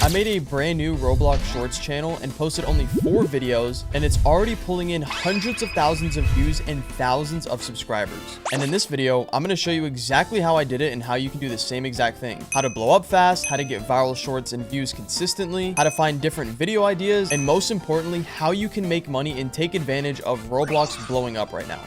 I made a brand new Roblox Shorts channel and posted only 4 videos, and it's already pulling in hundreds of thousands of views and thousands of subscribers. And in this video, I'm going to show you exactly how I did it and how you can do the same exact thing. How to blow up fast, how to get viral shorts and views consistently, how to find different video ideas, and most importantly, how you can make money and take advantage of Roblox blowing up right now.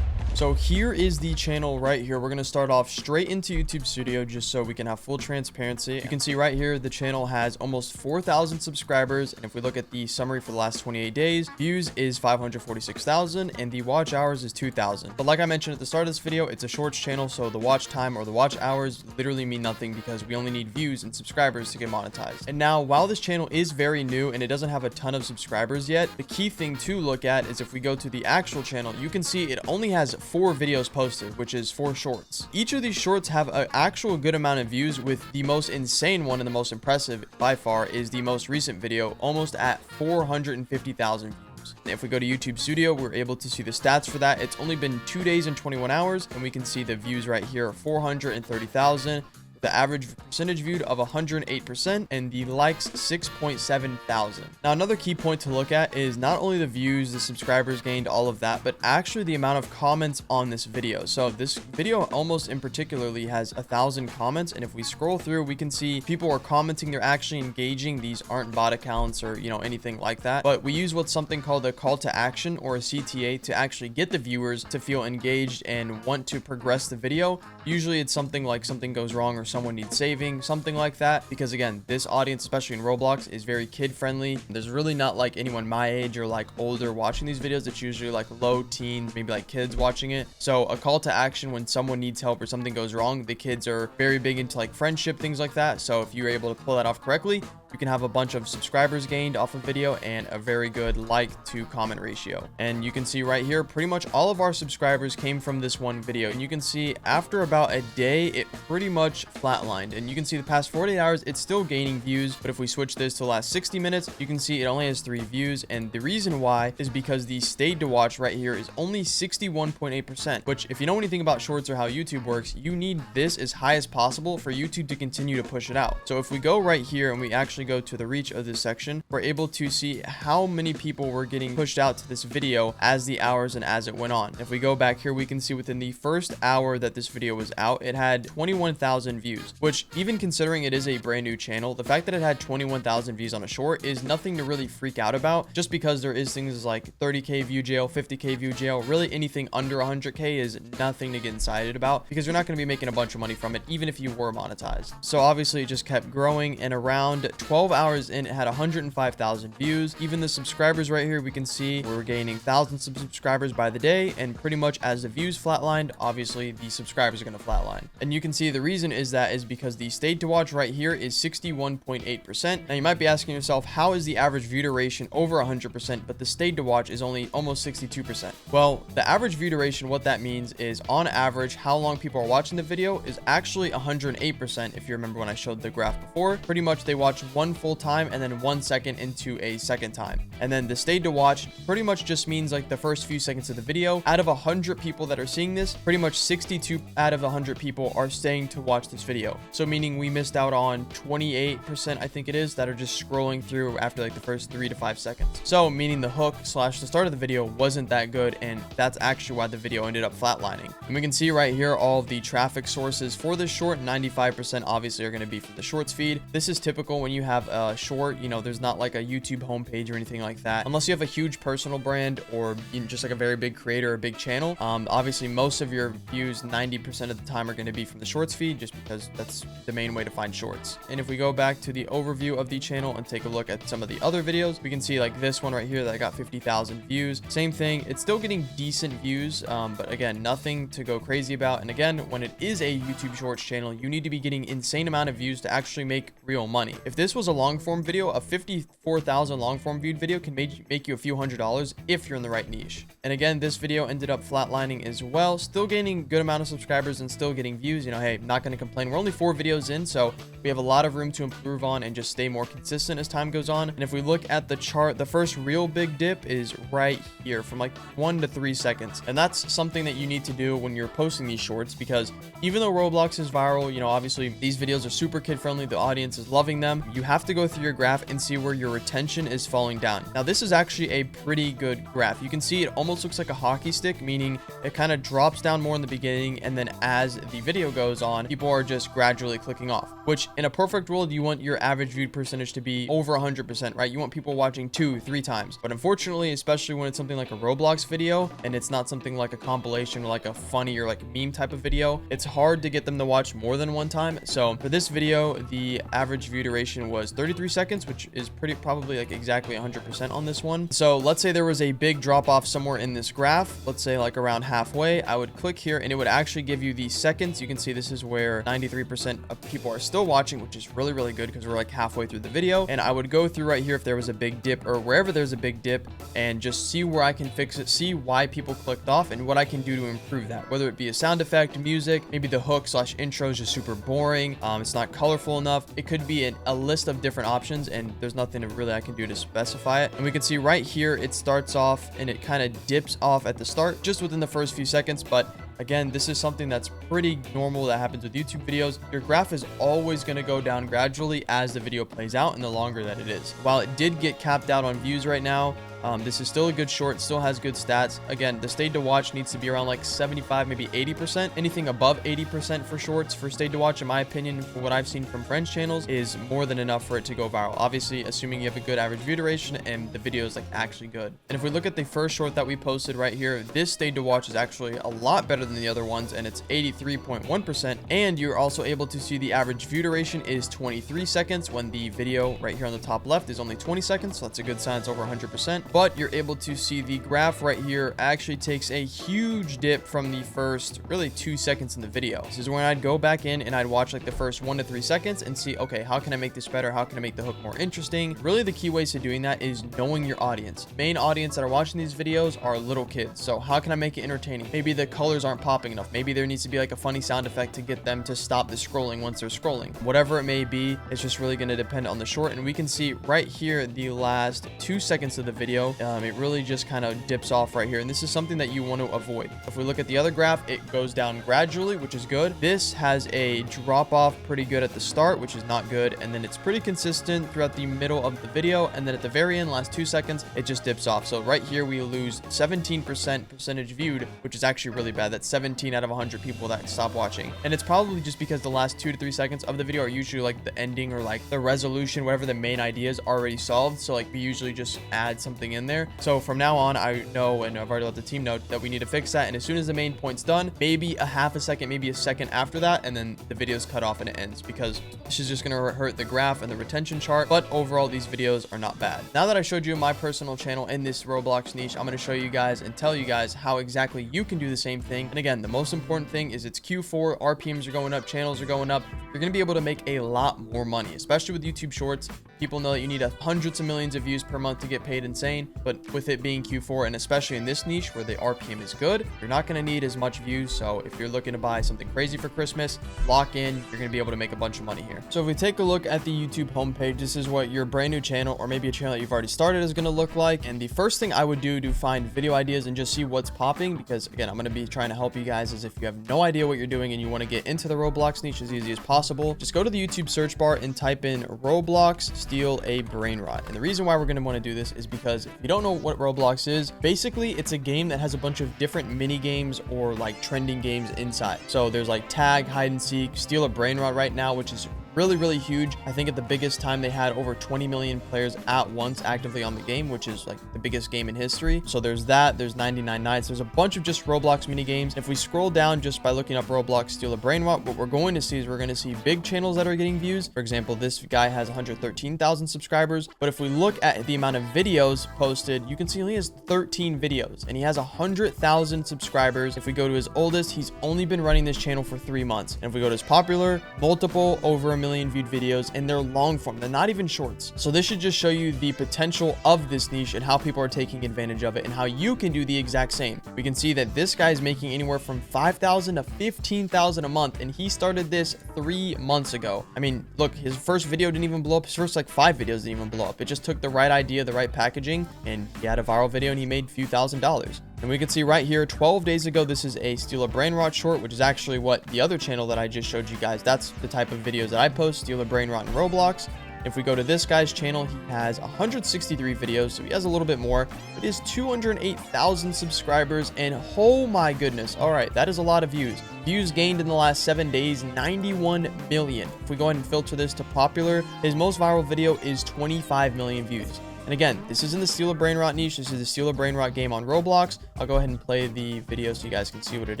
So here is the channel right here. We're going to start off straight into YouTube Studio just so we can have full transparency. You can see right here, the channel has almost 4,000 subscribers. And if we look at the summary for the last 28 days, views is 546,000 and the watch hours is 2,000. But like I mentioned at the start of this video, it's a shorts channel. So the watch time or the watch hours literally mean nothing because we only need views and subscribers to get monetized. And now while this channel is very new and it doesn't have a ton of subscribers yet, the key thing to look at is if we go to the actual channel, you can see it only has 4 videos posted, which is 4 shorts. Each of these shorts have an actual good amount of views, with the most insane one and the most impressive by far is the most recent video, almost at 450,000 views. If we go to YouTube Studio, we're able to see the stats for that. It's only been 2 days and 21 hours, and we can see the views right here, 430,000. The average percentage viewed of 108% and the likes 6.7 thousand. Now another key point to look at is not only the views, the subscribers gained, all of that, but actually the amount of comments on this video. So this video almost in particularly has 1,000 comments, and if we scroll through, we can see people are commenting, they're actually engaging. These aren't bot accounts or anything like that, but we use what's something called a call to action or a CTA to actually get the viewers to feel engaged and want to progress the video. Usually it's something like something goes wrong or someone needs saving, something like that, because again, this audience, especially in Roblox, is very kid friendly. There's really not like anyone my age or like older watching these videos. It's usually like low teens, maybe like kids watching it. So a call to action when someone needs help or something goes wrong, the kids are very big into like friendship, things like that. So if you're able to pull that off correctly, you can have a bunch of subscribers gained off a video and a very good like to comment ratio. And you can see right here, pretty much all of our subscribers came from this one video. And you can see after about a day, it pretty much flatlined. And you can see the past 48 hours, it's still gaining views. But if we switch this to the last 60 minutes, you can see it only has 3 views. And the reason why is because the stayed to watch right here is only 61.8%, which if you know anything about shorts or how YouTube works, you need this as high as possible for YouTube to continue to push it out. So if we go right here and we actually go to the reach of this section, we're able to see how many people were getting pushed out to this video as the hours and as it went on. If we go back here, we can see within the first hour that this video was out, it had 21,000 views, which even considering it is a brand new channel, the fact that it had 21,000 views on a short is nothing to really freak out about, just because there is things like 30k view jail, 50k view jail. Really anything under 100k is nothing to get excited about, because you're not going to be making a bunch of money from it even if you were monetized. So obviously it just kept growing, and around 12 hours in, it had 105,000 views. Even the subscribers right here, we can see we're gaining thousands of subscribers by the day, and pretty much as the views flatlined, obviously the subscribers are going to flatline. And you can see the reason is because the stayed to watch right here is 61.8%. Now you might be asking yourself, how is the average view duration over 100%, but the stayed to watch is only almost 62%? Well, the average view duration, what that means is on average, how long people are watching the video is actually 108%. If you remember when I showed the graph before, pretty much they watch one full time and then 1 second into a second time. And then the stayed to watch pretty much just means like the first few seconds of the video. Out of 100 people that are seeing this, pretty much 62 out of 100 people are staying to watch this video. So meaning we missed out on 28%, I think it is, that are just scrolling through after like the first 3 to 5 seconds. So meaning the hook / the start of the video wasn't that good, and that's actually why the video ended up flatlining. And we can see right here all of the traffic sources for this short. 95% obviously are going to be from the shorts feed. This is typical when you have a short, there's not like a YouTube homepage or anything like that, unless you have a huge personal brand or just like a very big creator or big channel. Obviously most of your views 90% of the time are going to be from the shorts feed, just because that's the main way to find shorts. And if we go back to the overview of the channel and take a look at some of the other videos, we can see like this one right here that got 50,000 views. Same thing, it's still getting decent views, but again, nothing to go crazy about. And again, when it is a YouTube shorts channel, you need to be getting insane amount of views to actually make real money. If this was a long form video, a 54,000 long form viewed video can make you a few $100s if you're in the right niche. And again, this video ended up flatlining as well, still gaining good amount of subscribers and still getting views. You know, hey, not going to complain. We're only 4 videos in, so we have a lot of room to improve on and just stay more consistent as time goes on. And if we look at the chart, the first real big dip is right here from like 1 to 3 seconds. And that's something that you need to do when you're posting these shorts, because even though Roblox is viral, you know, obviously these videos are super kid friendly. The audience is loving them. You have to go through your graph and see where your retention is falling down. Now, this is actually a pretty good graph. You can see it almost looks like a hockey stick, meaning it kind of drops down more in the beginning, and then as the video goes on, people are just gradually clicking off, which in a perfect world, you want your average viewed percentage to be over 100%, right? You want people watching 2-3 times. But unfortunately, especially when it's something like a Roblox video and it's not something like a compilation or like a funny or like meme type of video, it's hard to get them to watch more than one time. So for this video, the average view duration was 33 seconds, which is probably like exactly 100% on this one. So let's say there was a big drop off somewhere in this graph, let's say like around halfway. I would click here and it would actually give you the seconds. You can see this is where 93% of people are still watching, which is really, really good because we're like halfway through the video. And I would go through right here if there was a big dip or wherever there's a big dip and just see where I can fix it, see why people clicked off and what I can do to improve that, whether it be a sound effect, music, maybe the hook / intro is just super boring, it's not colorful enough. It could be a list of different options, and there's nothing really I can do to specify it. And we can see right here it starts off and it kind of dips off at the start just within the first few seconds. But again, this is something that's pretty normal that happens with YouTube videos. Your graph is always going to go down gradually as the video plays out and the longer that it is. While it did get capped out on views right now, this is still a good short, still has good stats. Again, the stayed to watch needs to be around like 75, maybe 80%. Anything above 80% for shorts for stayed to watch, in my opinion, for what I've seen from friends' channels, is more than enough for it to go viral. Obviously, assuming you have a good average view duration and the video is like actually good. And if we look at the first short that we posted right here, this stayed to watch is actually a lot better than the other ones, and it's 83.1%. And you're also able to see the average view duration is 23 seconds when the video right here on the top left is only 20 seconds. So that's a good sign. It's over 100%. But you're able to see the graph right here actually takes a huge dip from the first really 2 seconds in the video. This is when I'd go back in and I'd watch like the first 1 to 3 seconds and see, okay, how can I make this better? How can I make the hook more interesting? Really, the key ways to doing that is knowing your audience. Main audience that are watching these videos are little kids. So how can I make it entertaining? Maybe the colors aren't popping enough. Maybe there needs to be like a funny sound effect to get them to stop the scrolling once they're scrolling. Whatever it may be, it's just really going to depend on the short. And we can see right here the last 2 seconds of the video, it really just kind of dips off right here. And this is something that you want to avoid. If we look at the other graph, it goes down gradually, which is good. This has a drop off pretty good at the start, which is not good. And then it's pretty consistent throughout the middle of the video. And then at the very end, last 2 seconds, it just dips off. So right here, we lose 17% percentage viewed, which is actually really bad. That's 17 out of 100 people that stop watching. And it's probably just because the last 2 to 3 seconds of the video are usually like the ending or like the resolution, whatever the main idea is already solved. So like we usually just add something in there. So from now on, I know, and I've already let the team know that we need to fix that. And as soon as the main point's done, maybe a half a second, maybe a second after that, and then the video's cut off and it ends, because this is just going to hurt the graph and the retention chart. But overall, these videos are not bad. Now that I showed you my personal channel in this Roblox niche, I'm going to show you guys and tell you guys how exactly you can do the same thing. And again, the most important thing is it's Q4, RPMs are going up, channels are going up. You're going to be able to make a lot more money, especially with YouTube Shorts. People know that you need hundreds of millions of views per month to get paid insane, but with it being Q4 and especially in this niche where the RPM is good, you're not going to need as much views. So if you're looking to buy something crazy for Christmas, lock in, you're going to be able to make a bunch of money here. So if we take a look at the YouTube homepage, this is what your brand new channel or maybe a channel that you've already started is going to look like. And the first thing I would do to find video ideas and just see what's popping, because again, I'm going to be trying to help you guys, is if you have no idea what you're doing and you want to get into the Roblox niche as easy as possible, just go to the YouTube search bar and type in Roblox steal a brain rot. And the reason why we're going to want to do this is because if you don't know what Roblox is, basically it's a game that has a bunch of different mini games or like trending games inside. So there's like tag, hide and seek, steal a brain rot right now, which is really huge. I think at the biggest time they had over 20 million players at once actively on the game, which is like the biggest game in history. So there's that, there's 99 nights, there's a bunch of just Roblox mini games. If we scroll down just by looking up Roblox steal a brain rot, what we're going to see is we're going to see big channels that are getting views. For example, this guy has 113,000 subscribers, but if we look at the amount of videos posted, you can see he only has 13 videos and he has 100,000 subscribers. If we go to his oldest, he's only been running this channel for 3 months. And if we go to his popular, multiple over 1 million viewed videos, and they're long form. They're not even shorts. So this should just show you the potential of this niche and how people are taking advantage of it and how you can do the exact same. We can see that this guy's making anywhere from 5,000 to 15,000 a month, and he started this 3 months ago. I mean, look, his first video didn't even blow up. His first like 5 videos didn't even blow up. It just took the right idea, the right packaging, and he had a viral video and he made a few $1,000s. And we can see right here, 12 days ago, this is a Steal a Brain Rot short, which is actually what the other channel that I just showed you guys, that's the type of videos that I post, Steal a Brain Rot and Roblox. If we go to this guy's channel, he has 163 videos, so he has a little bit more, but he has 208,000 subscribers, and oh my goodness, all right, that is a lot of views. Views gained in the last 7 days, 91 million. If we go ahead and filter this to popular, his most viral video is 25 million views. And again, this isn't the Steal a Brain Rot niche. This is the Steal a Brain Rot game on Roblox. I'll go ahead and play the video so you guys can see what it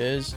is.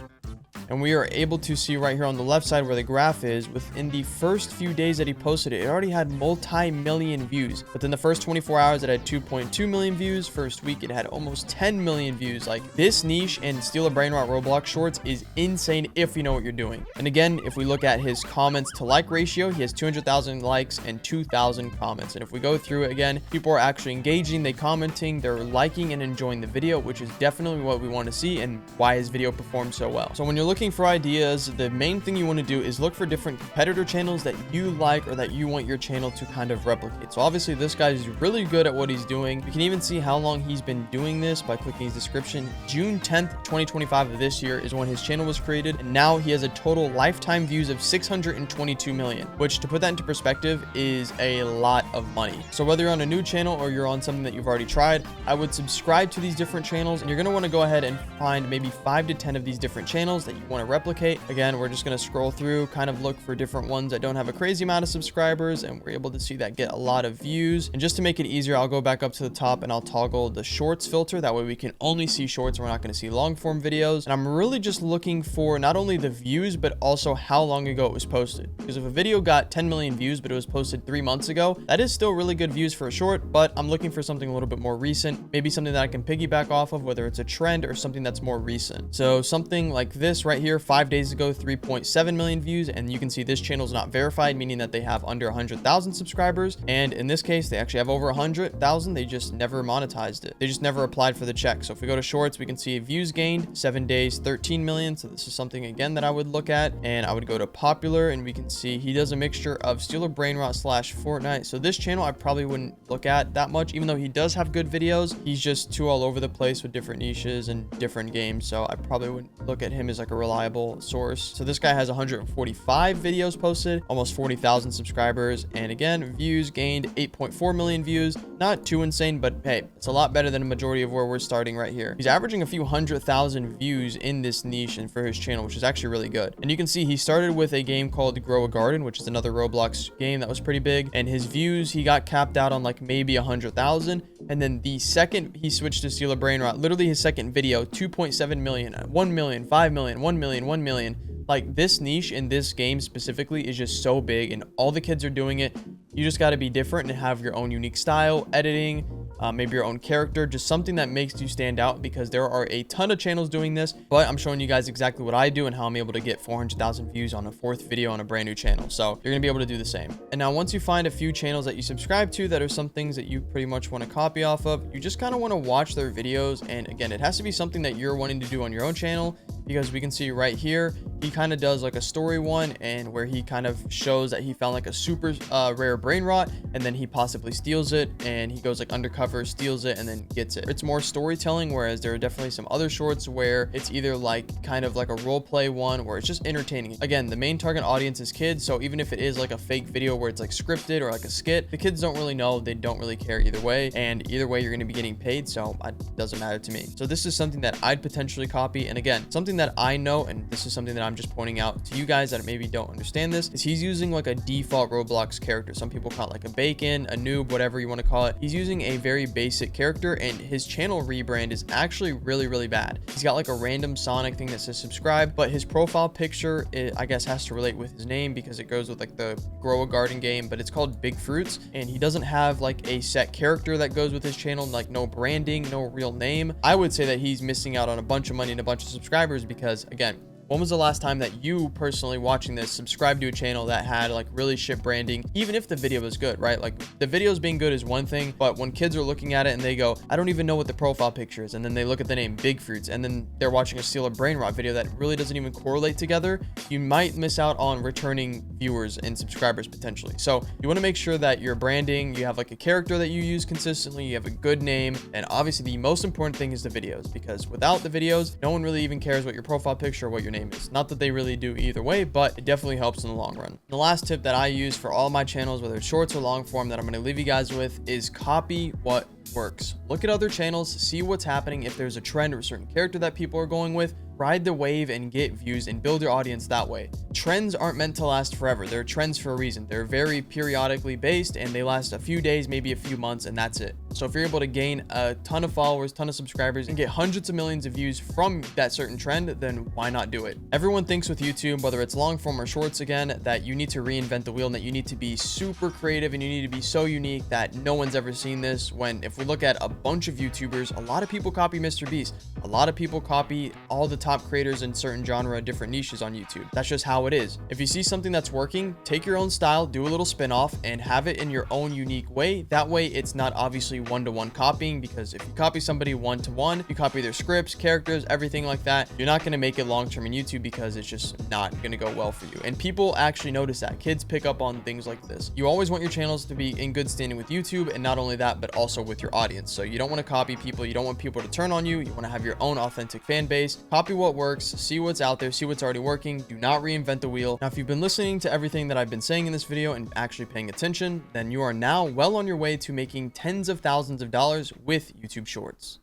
And we are able to see right here on the left side where the graph is, within the first few days that he posted it, it already had multi-million views. Within the first 24 hours, it had 2.2 million views. First week, it had almost 10 million views. Like, this niche and Steal a Brain Rot Roblox shorts is insane if you know what you're doing. And again, if we look at his comments to like ratio, he has 200,000 likes and 2,000 comments. And if we go through it again, people are actually engaging, they commenting, they're liking and enjoying the video, which is definitely what we want to see and why his video performed so well. So when you're looking for ideas, the main thing you want to do is look for different competitor channels that you like or that you want your channel to kind of replicate. So obviously this guy is really good at what he's doing. You can even see how long he's been doing this by clicking his description. June 10th 2025 of this year is when his channel was created, and now he has a total lifetime views of 622 million, which, to put that into perspective, is a lot of money. So whether you're on a new channel or you're on something that you've already tried, I would subscribe to these different channels, and you're going to want to go ahead and find maybe 5 to 10 of these different channels that you want to replicate. Again, we're just going to scroll through, kind of look for different ones that don't have a crazy amount of subscribers, and we're able to see that get a lot of views. And just to make it easier, I'll go back up to the top and I'll toggle the shorts filter. That way we can only see shorts, and we're not going to see long form videos. And I'm really just looking for not only the views, but also how long ago it was posted. Because if a video got 10 million views, but it was posted 3 months ago, that is still really good views for a short, but I'm looking for something a little bit more recent, maybe something that I can piggyback off of, whether it's a trend or something that's more recent. So something like this right here, 5 days ago, 3.7 million views, and you can see this channel is not verified, meaning that they have under 100,000 subscribers, and in this case they actually have over 100,000. They just never monetized it, they just never applied for the check. So if we go to shorts, we can see views gained 7 days, 13 million. So this is something again that I would look at, and I would go to popular, and we can see he does a mixture of Steal a Brain Rot / Fortnite. So this channel I probably wouldn't look at that much, even though he does have good videos. He's just too all over the place with different niches and different games, so I probably wouldn't look at him as like a reliable source. So this guy has 145 videos posted, almost 40,000 subscribers, and again, views gained 8.4 million views. Not too insane, but hey, it's a lot better than a majority of where we're starting right here. He's averaging a few 100,000 views in this niche and for his channel, which is actually really good. And you can see he started with a game called Grow a Garden, which is another Roblox game that was pretty big, and his views, he got capped out on like maybe 100,000. And then the second he switched to Steal a Brain Rot, literally his second video, 2.7 million, 1 million, 5 million, 1 million, 1 million. Like, this niche in this game specifically is just so big, and all the kids are doing it. You just got to be different and have your own unique style, editing, maybe your own character, just something that makes you stand out, because there are a ton of channels doing this, but I'm showing you guys exactly what I do and how I'm able to get 400,000 views on a 4th video on a brand new channel. So you're gonna be able to do the same. And now once you find a few channels that you subscribe to that are some things that you pretty much want to copy off of, you just kind of want to watch their videos. And again, it has to be something that you're wanting to do on your own channel, because we can see right here, he kind of does like a story one, and where he kind of shows that he found like a super rare brain rot, and then he possibly steals it, and he goes like undercover, steals it, and then gets it. It's more storytelling, whereas there are definitely some other shorts where it's either like kind of like a role play one, where it's just entertaining. Again, the main target audience is kids, so even if it is like a fake video where it's like scripted or like a skit, the kids don't really know, they don't really care either way, and either way you're going to be getting paid, so it doesn't matter to me. So this is something that I'd potentially copy. And again, something that I know, and this is something that I'm just pointing out to you guys that maybe don't understand this, is he's using like a default Roblox character. Some people call it like a bacon, a noob, whatever you want to call it. He's using a very basic character, and his channel rebrand is actually really bad. He's got like a random Sonic thing that says subscribe, but his profile picture, I guess, has to relate with his name, because it goes with like the Grow a Garden game, but it's called Big Fruits, and he doesn't have like a set character that goes with his channel, like no branding, no real name. I would say that he's missing out on a bunch of money and a bunch of subscribers, because again, When was the last time that you personally watching this subscribed to a channel that had like really shit branding, even if the video was good, right? Like the videos being good is one thing, but when kids are looking at it and they go, I don't even know what the profile picture is, and then they look at the name Big Fruits, and then they're watching a Steal a Brain Rot video that really doesn't even correlate together, you might miss out on returning viewers and subscribers potentially. So you want to make sure that your branding, you have like a character that you use consistently, you have a good name, and obviously the most important thing is the videos, because without the videos, no one really even cares what your profile picture or what your name is. Not that they really do either way, but it definitely helps in the long run. The last tip that I use for all my channels, whether it's shorts or long form, that I'm going to leave you guys with is copy what works. Look at other channels, see what's happening. If there's a trend or a certain character that people are going with, ride the wave and get views and build your audience that way. Trends aren't meant to last forever. They're trends for a reason. They're very periodically based and they last a few days, maybe a few months, and that's it. So if you're able to gain a ton of followers, ton of subscribers, and get hundreds of millions of views from that certain trend, then why not do it? Everyone thinks with YouTube, whether it's long form or shorts again, that you need to reinvent the wheel and that you need to be super creative and you need to be so unique that no one's ever seen this. When if we look at a bunch of YouTubers, a lot of people copy Mr. Beast. A lot of people copy all the top creators in certain genre, different niches on YouTube. That's just how it is. If you see something that's working, take your own style, do a little spin-off, and have it in your own unique way. That way, it's not obviously one-to-one copying, because if you copy somebody one-to-one, you copy their scripts, characters, everything like that, you're not going to make it long-term in YouTube because it's just not going to go well for you. And people actually notice that. Kids pick up on things like this. You always want your channels to be in good standing with YouTube, and not only that, but also with your audience. So you don't want to copy people. You don't want people to turn on you. You want to have your own authentic fan base. Copy what works, see what's out there, see what's already working. Do not reinvent the wheel. Now, if you've been listening to everything that I've been saying in this video and actually paying attention, then you are now well on your way to making tens of thousands of dollars with YouTube Shorts.